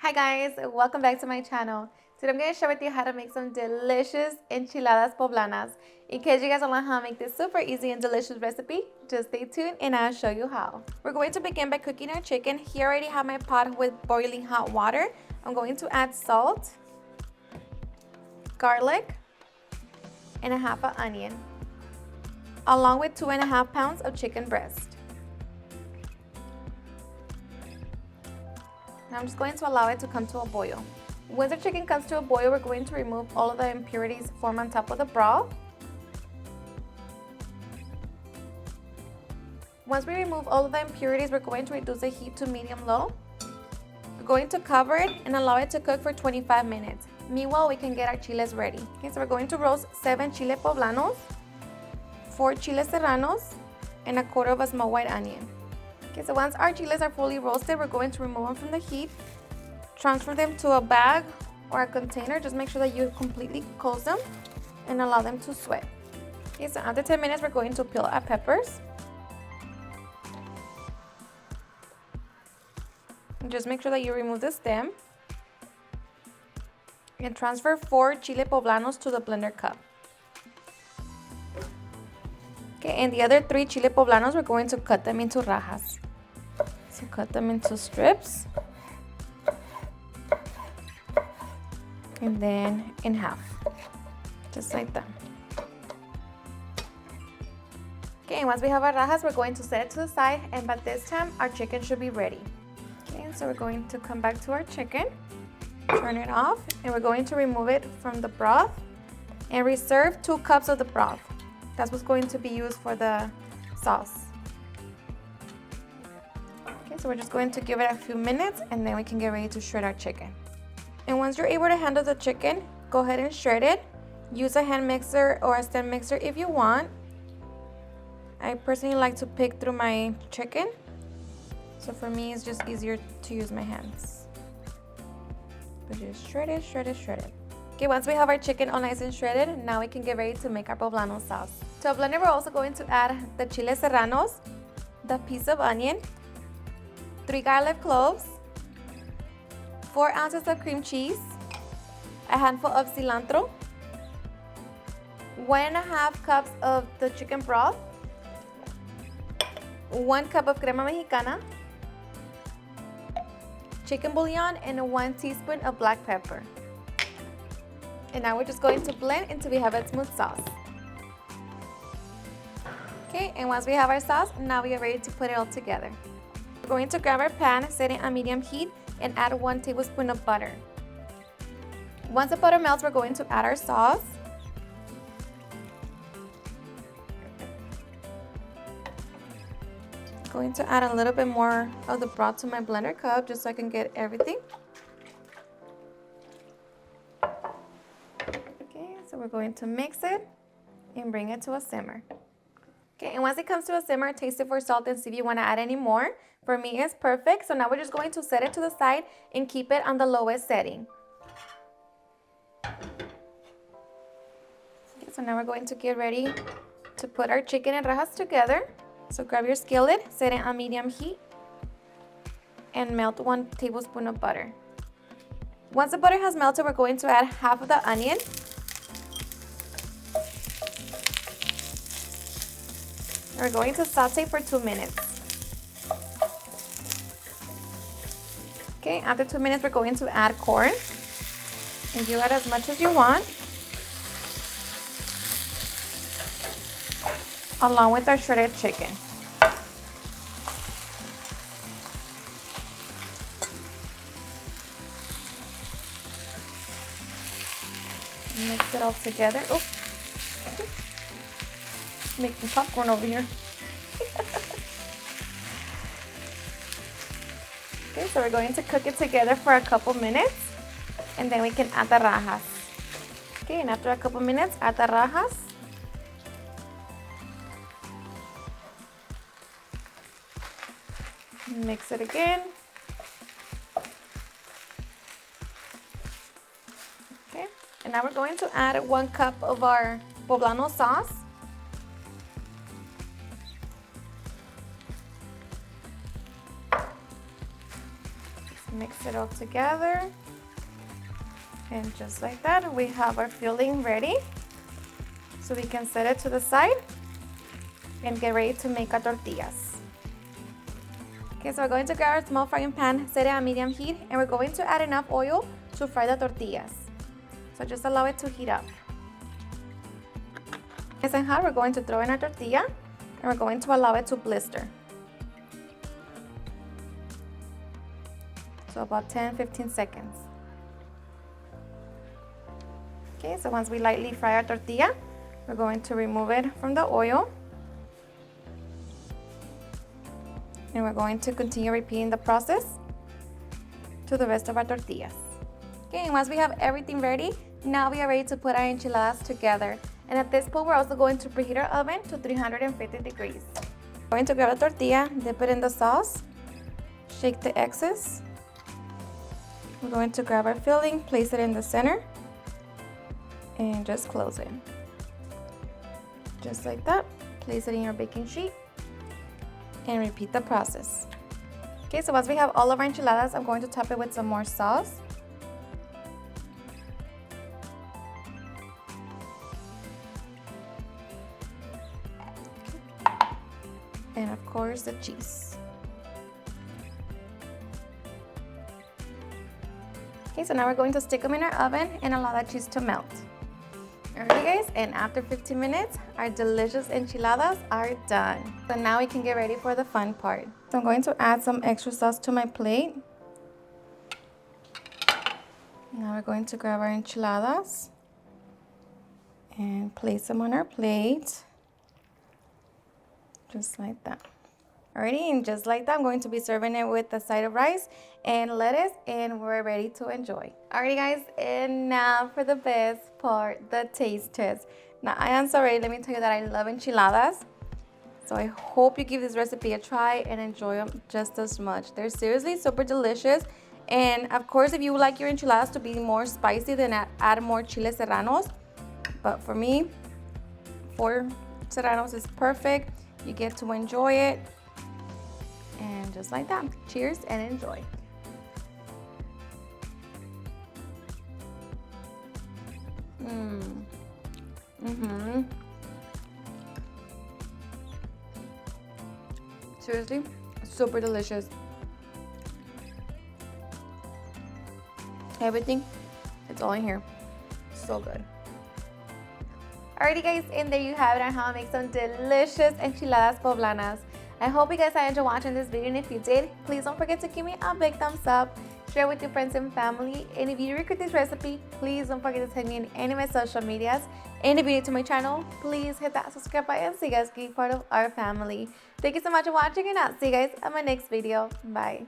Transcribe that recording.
Hi guys, welcome back to my channel. Today I'm going to share with you how to make some delicious enchiladas poblanas. In case you guys don't know how to make this super easy and delicious recipe, just stay tuned and I'll show you how. We're going to begin by cooking our chicken. Here I already have my pot with boiling hot water. I'm going to add salt, garlic, and a half an onion, along with 2.5 pounds of chicken breast. Now I'm just going to allow it to come to a boil. Once the chicken comes to a boil, we're going to remove all of the impurities formed on top of the broth. Once we remove all of the impurities, we're going to reduce the heat to medium-low. We're going to cover it and allow it to cook for 25 minutes. Meanwhile, we can get our chiles ready. Okay, so we're going to roast 7 chile poblanos, 4 chile serranos, and a quarter of a small white onion. Okay, so once our chiles are fully roasted, we're going to remove them from the heat, transfer them to a bag or a container. Just make sure that you completely close them and allow them to sweat. Okay, so after 10 minutes, we're going to peel our peppers. And just make sure that you remove the stem. And transfer 4 chile poblanos to the blender cup. Okay, and the other 3 chile poblanos, we're going to cut them into rajas. So cut them into strips. And then in half, just like that. Okay, and once we have our rajas, we're going to set it to the side, and by this time, our chicken should be ready. Okay, so we're going to come back to our chicken, turn it off, and we're going to remove it from the broth and reserve 2 cups of the broth. That's what's going to be used for the sauce. Okay, so we're just going to give it a few minutes and then we can get ready to shred our chicken. And once you're able to handle the chicken, go ahead and shred it. Use a hand mixer or a stand mixer if you want. I personally like to pick through my chicken, so for me it's just easier to use my hands. But just shred it, shred it, shred it. Okay, once we have our chicken all nice and shredded, now we can get ready to make our poblano sauce. To a blender, we're also going to add the chile serranos, the piece of onion, 3 garlic cloves, 4 ounces of cream cheese, a handful of cilantro, 1.5 cups of the chicken broth, 1 cup of crema mexicana, chicken bouillon, and 1 teaspoon of black pepper. And now we're just going to blend until we have a smooth sauce. Okay, and once we have our sauce, now we are ready to put it all together. We're going to grab our pan, set it on medium heat, and add 1 tablespoon of butter. Once the butter melts, we're going to add our sauce. Going to add a little bit more of the broth to my blender cup just so I can get everything. Okay, so we're going to mix it and bring it to a simmer. Okay, and once it comes to a simmer, taste it for salt and see if you want to add any more. For me, it's perfect. So now we're just going to set it to the side and keep it on the lowest setting. Okay, so now we're going to get ready to put our chicken and rajas together. So grab your skillet, set it on medium heat, and melt 1 tablespoon of butter. Once the butter has melted, we're going to add half of the onion. We're going to saute for 2 minutes. Okay, after 2 minutes, we're going to add corn. And you add as much as you want, along with our shredded chicken. Mix it all together. Oh, making popcorn over here. Okay, so we're going to cook it together for a couple minutes, and then we can add the rajas. Okay, and after a couple minutes, add the rajas. Mix it again. Okay, and now we're going to add 1 cup of our Poblano sauce. Mix it all together. And just like that, we have our filling ready. So we can set it to the side and get ready to make our tortillas. Okay, so we're going to grab our small frying pan, set it on medium heat, and we're going to add enough oil to fry the tortillas. So just allow it to heat up. Nice and hot, we're going to throw in our tortilla, and we're going to allow it to blister. So about 10-15 seconds. Okay, so once we lightly fry our tortilla, we're going to remove it from the oil. And we're going to continue repeating the process to the rest of our tortillas. Okay, and once we have everything ready, now we are ready to put our enchiladas together. And at this point, we're also going to preheat our oven to 350 degrees. We're going to grab a tortilla, dip it in the sauce, shake the excess. We're going to grab our filling, place it in the center, and just close it. Just like that. Place it in your baking sheet and repeat the process. Okay, so once we have all of our enchiladas, I'm going to top it with some more sauce. And of course, the cheese. Okay, so now we're going to stick them in our oven and allow that cheese to melt. Alright guys, and after 15 minutes, our delicious enchiladas are done. So now we can get ready for the fun part. So I'm going to add some extra sauce to my plate. Now we're going to grab our enchiladas and place them on our plate. Just like that. Alrighty, and just like that, I'm going to be serving it with a side of rice and lettuce, and we're ready to enjoy. Alrighty guys, and now for the best part, the taste test. Now I am sorry, let me tell you that I love enchiladas. So I hope you give this recipe a try and enjoy them just as much. They're seriously super delicious. And of course, if you like your enchiladas to be more spicy, then add more chile serranos. But for me, 4 serranos is perfect. You get to enjoy it. And just like that, cheers and enjoy. Seriously, super delicious. Everything, it's all in here. So good. Alrighty guys, and there you have it on how I make some delicious enchiladas poblanas. I hope you guys enjoyed watching this video, and if you did, please don't forget to give me a big thumbs up, share with your friends and family, and if you recreate this recipe, please don't forget to tag me in any of my social medias, and if you're new to my channel, please hit that subscribe button so you guys can be part of our family. Thank you so much for watching, and I'll see you guys on my next video. Bye.